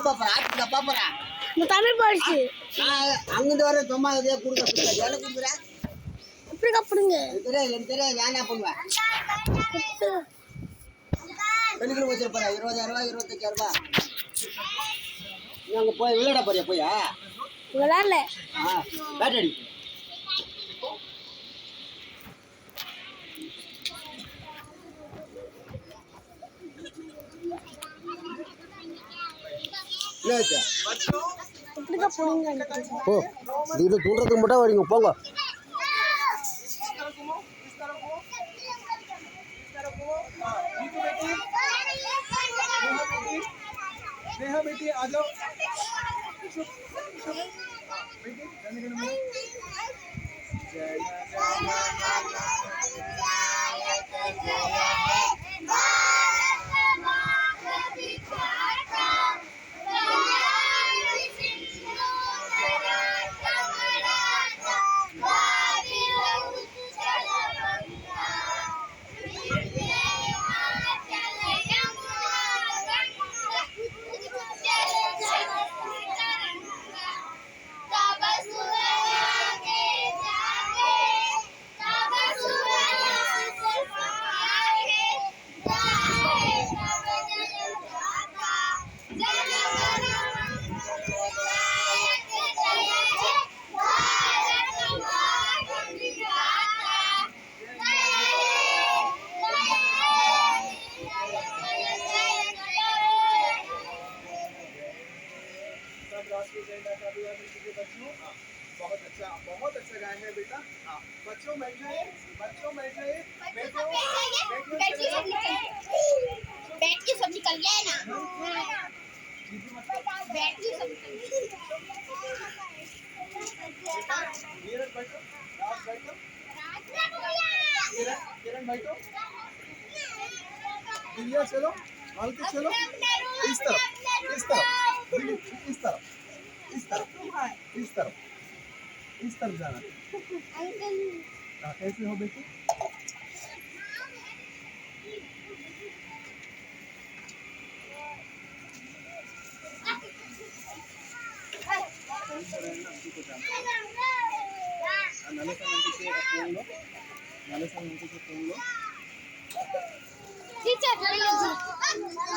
பொங்கல் தமிழ் போயிடுச்சு. அங்கிட்டு வர சும்மா இதே கொடுக்க எனக்கு எப்படி கப்படுங்க தெரியாது நான் என்ன பண்ணுவேன். பெண்களுக்கு வச்சிருப்பாரு 20,000 ரூபாய் 25,000 ரூபாய். நீ அங்கே போய் விளையாட போறியா போயா விளையாடல பேட் அடி ஓ இது தூண்டுறதுக்கு மட்டும் வரீங்க போங்க. नेहा बेटी आ जाओ बहुत अच्छा गाय है बेटा. बच्चों बैठ जाइए बैठ के सब निकल गया है ना. बैठ के सब निकल किरण बैठो दिव्या चलो मालती चलो इस तरफ इस तरफ इस तरफ इस तरफ इस तरफ इस तरफ जाना. कैसे हो बेटी नले से फोन लो